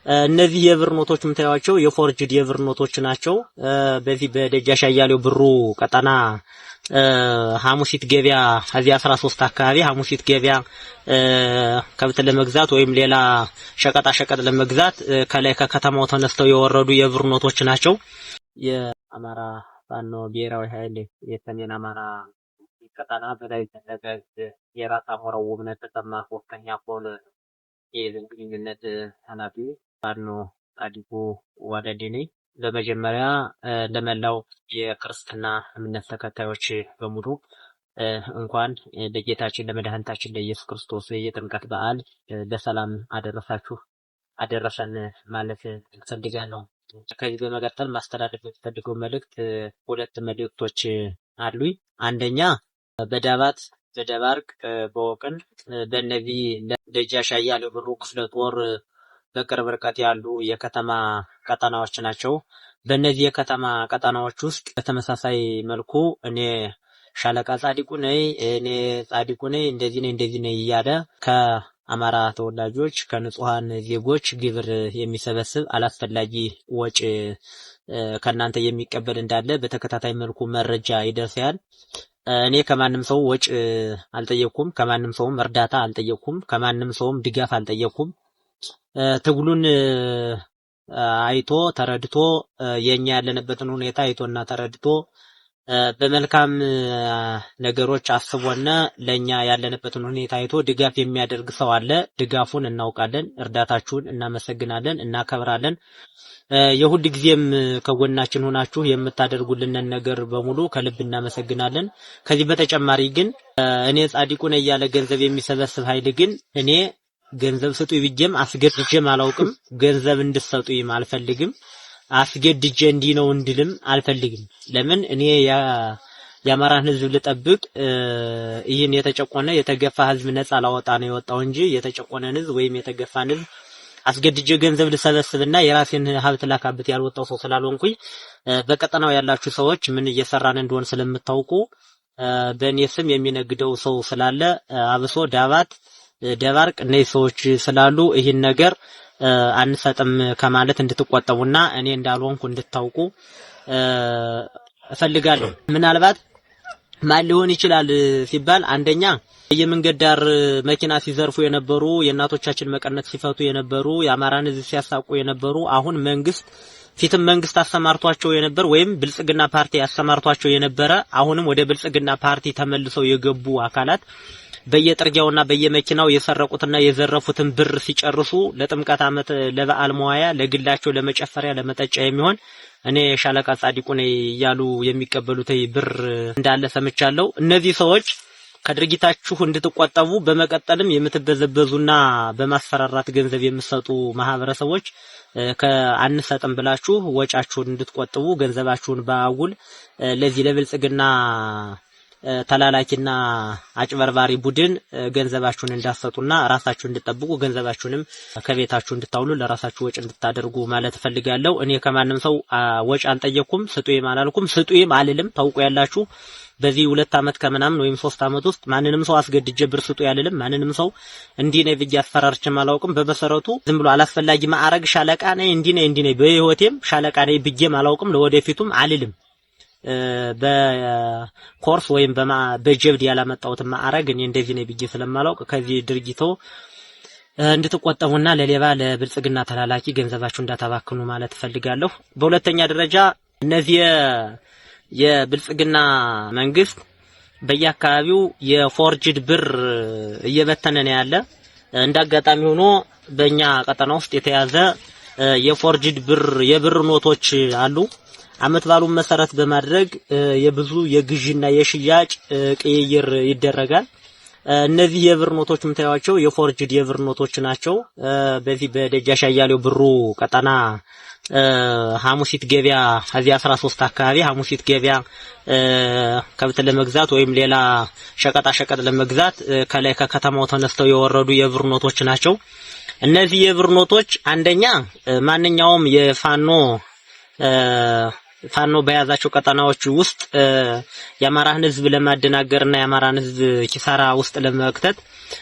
እነዚህ የብር ኖቶች የምታዩዋቸው የፎርጅድ የብር ኖቶች ናቸው። በዚህ በደጃሽ አያሌው ብሩ ቀጠና ሐሙሲት ገበያ እዚህ 13 አካባቢ ሐሙሲት ገበያ ከብት ለመግዛት ወይም ሌላ ሸቀጣ ሸቀጥ ለመግዛት ከላይ ከከተማው ተነስተው የወረዱ የብር ኖቶች ናቸው። የአማራ ፋኖ ብሔራዊ ኃይል የሰሜን አማራ ቀጠና በላይ ተደረገ የራስ አሞራው ውብነት ተሰማ ሶስተኛ ፖል የግንኙነት ኃላፊ ፋኖ ጻድቁ ዋደዴኔ። በመጀመሪያ ለመላው የክርስትና እምነት ተከታዮች በሙሉ እንኳን ለጌታችን ለመድኃኒታችን ለኢየሱስ ክርስቶስ የጥምቀት በዓል በሰላም አደረሳችሁ አደረሰን ማለት ፈልጋለሁ። ከዚህ በመቀጠል ማስተላለፍ የምፈልገው መልእክት ሁለት መልእክቶች አሉኝ። አንደኛ በዳባት በደባርቅ በወቅን በእነዚህ ደጃሽ አያሌው ብሩ ክፍለ ጦር በቅርብ ርቀት ያሉ የከተማ ቀጠናዎች ናቸው። በእነዚህ የከተማ ቀጠናዎች ውስጥ በተመሳሳይ መልኩ እኔ ሻለቃ ጻድቁ ነኝ እንደዚህ ነኝ እያለ ከአማራ ተወላጆች ከንጹሃን ዜጎች ግብር የሚሰበስብ አላስፈላጊ ወጪ ከናንተ የሚቀበል እንዳለ በተከታታይ መልኩ መረጃ ይደርሳል። እኔ ከማንም ሰው ወጪ አልጠየቅኩም፣ ከማንም ሰውም እርዳታ አልጠየቅኩም፣ ከማንም ሰውም ድጋፍ አልጠየቅኩም። ትግሉን አይቶ ተረድቶ የኛ ያለንበትን ሁኔታ አይቶና ተረድቶ በመልካም ነገሮች አስቦና ለኛ ያለንበትን ሁኔታ አይቶ ድጋፍ የሚያደርግ ሰው አለ። ድጋፉን እናውቃለን፣ እርዳታችሁን እናመሰግናለን፣ እናከብራለን። የሁል ጊዜም ከጎናችን ሆናችሁ የምታደርጉልንን ነገር በሙሉ ከልብ እናመሰግናለን። ከዚህ በተጨማሪ ግን እኔ ጻድቁ ነኝ ያለ ገንዘብ የሚሰበስብ ኃይል ግን እኔ ገንዘብ ስጡኝ ብዬም አስገድጄም አላውቅም። ገንዘብ እንድትሰጡኝ አልፈልግም። አስገድጄ እንዲህ ነው እንድልም አልፈልግም። ለምን እኔ የአማራን ሕዝብ ልጠብቅ ይህን የተጨቆነ የተገፋ ሕዝብ ነፃ ላወጣ ነው የወጣው እንጂ የተጨቆነን ሕዝብ ወይም የተገፋን ሕዝብ አስገድጄ ገንዘብ ልሰበስብና የራሴን ሀብት ላካብት ያልወጣው ሰው ስላልሆንኩኝ በቀጠናው ያላችሁ ሰዎች ምን እየሰራን እንደሆነ ስለምታውቁ በእኔ ስም የሚነግደው ሰው ስላለ አብሶ ዳባት ደባርቅ እነዚህ ሰዎች ስላሉ ይህን ነገር አንሰጥም ከማለት እንድትቆጠቡና እኔ እንዳልሆንኩ እንድታውቁ እፈልጋለሁ። ምናልባት ማን ሊሆን ይችላል ሲባል አንደኛ የመንገድ ዳር መኪና ሲዘርፉ የነበሩ የእናቶቻችን መቀነት ሲፈቱ የነበሩ የአማራን ሕዝብ ሲያሳቁ የነበሩ አሁን ፊትም መንግስት አሰማርቷቸው የነበር ወይም ብልጽግና ፓርቲ አሰማርቷቸው የነበረ አሁንም ወደ ብልጽግና ፓርቲ ተመልሰው የገቡ አካላት በየጥርጊያውና በየመኪናው የሰረቁትና የዘረፉትን ብር ሲጨርሱ ለጥምቀት ዓመት ለበዓል መዋያ ለግላቸው ለመጨፈሪያ ለመጠጫ የሚሆን እኔ ሻለቃ ጻድቁ ነኝ እያሉ የሚቀበሉት ብር እንዳለ ሰምቻለሁ። እነዚህ ሰዎች ከድርጊታችሁ እንድትቆጠቡ በመቀጠልም የምትበዘበዙና በማስፈራራት ገንዘብ የምትሰጡ ማህበረሰቦች ከአንሰጥም ብላችሁ ወጫችሁን እንድትቆጥቡ ገንዘባችሁን ባውል ለዚህ ለብልጽግና ተላላኪና አጭበርባሪ ቡድን ገንዘባችሁን እንዳትሰጡና ራሳችሁን እንድትጠብቁ ገንዘባችሁንም ከቤታችሁ እንድታውሉ ለራሳችሁ ወጭ እንድታደርጉ ማለት ፈልጋለሁ። እኔ ከማንም ሰው ወጭ አልጠየቅኩም፣ ስጡይም አላልኩም፣ ስጡይም አልልም። ታውቁ ያላችሁ በዚህ 2 ዓመት ከምናምን ወይም 3 ዓመት ውስጥ ማንንም ሰው አስገድጄ ብር ስጡ ያልልም። ማንንም ሰው እንዲህ ነኝ ብዬ አስፈራርቼም አላውቅም። በመሰረቱ ዝም ብሎ አላስፈላጊ ማዕረግ ሻለቃ ነኝ እንዲህ ነኝ በህይወቴም ሻለቃ ነኝ ብዬም አላውቅም፣ ለወደፊቱም አልልም። በኮርስ ወይም በጀብድ ያላመጣሁት ማዕረግ እኔ እንደዚህ ነኝ ብዬ ስለማላውቅ ከዚህ ድርጊቶ እንድትቆጠቡና ለሌባ ለብልጽግና ተላላኪ ገንዘባችሁ እንዳታባክኑ ማለት ፈልጋለሁ። በሁለተኛ ደረጃ እነዚህ የብልጽግና መንግስት በየአካባቢው የፎርጅድ ብር እየበተነ ነው ያለ። እንዳጋጣሚ ሆኖ በእኛ ቀጠና ውስጥ የተያዘ የፎርጅድ ብር የብር ኖቶች አሉ። አመት ባሉን መሰረት በማድረግ የብዙ የግዢና የሽያጭ ቅይይር ይደረጋል። እነዚህ የብር ኖቶች የምታዩዋቸው የፎርጅድ የብር ኖቶች ናቸው። በዚህ በደጃሽ አያሌው ብሩ ቀጠና ሐሙሲት ገበያ እዚህ 13 አካባቢ ሐሙሲት ገበያ ከብት ለመግዛት ወይም ሌላ ሸቀጣ ሸቀጥ ለመግዛት ከላይ ከከተማው ተነስተው የወረዱ የብር ኖቶች ናቸው። እነዚህ የብር ኖቶች አንደኛ ማንኛውም ፋኖ በያዛቸው ቀጠናዎች ውስጥ የአማራን ሕዝብ ለማደናገርና የአማራን ሕዝብ ኪሳራ ውስጥ ለመክተት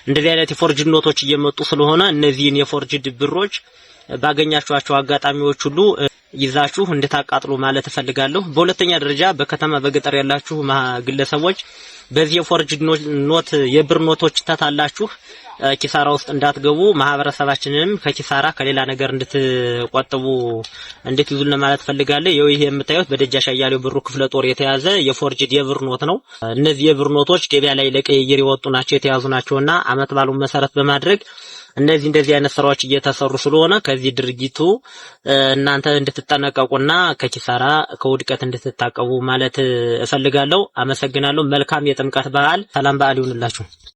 እንደዚህ አይነት የፎርጅድ ኖቶች እየመጡ ስለሆነ እነዚህን የፎርጅድ ብሮች ባገኛችኋቸው አጋጣሚዎች ሁሉ ይዛችሁ እንድታቃጥሉ ማለት እፈልጋለሁ። በሁለተኛ ደረጃ በከተማ በገጠር ያላችሁ ግለሰቦች በዚህ የፎርጅድ ኖት የብር ኖቶች ተታላችሁ ኪሳራ ውስጥ እንዳትገቡ ማህበረሰባችንንም ከኪሳራ ከሌላ ነገር እንድትቆጥቡ እንድትይዙልን ማለት ፈልጋለሁ። ይሄ የምታዩት በደጃሽ አያሌው ብሩ ክፍለ ጦር የተያዘ የፎርጅድ የብር ኖት ነው። እነዚህ የብር ኖቶች ገበያ ላይ ለቅይር የወጡ ናቸው፣ የተያዙ ናቸውና አመት ባሉን መሰረት በማድረግ እንደዚህ አይነት ስራዎች እየተሰሩ ስለሆነ ከዚህ ድርጊቱ እናንተ እንድትጠነቀቁና ከኪሳራ ከውድቀት እንድትታቀቡ ማለት እፈልጋለሁ። አመሰግናለሁ። መልካም የጥምቀት በዓል፣ ሰላም በዓል ይሁንላችሁ።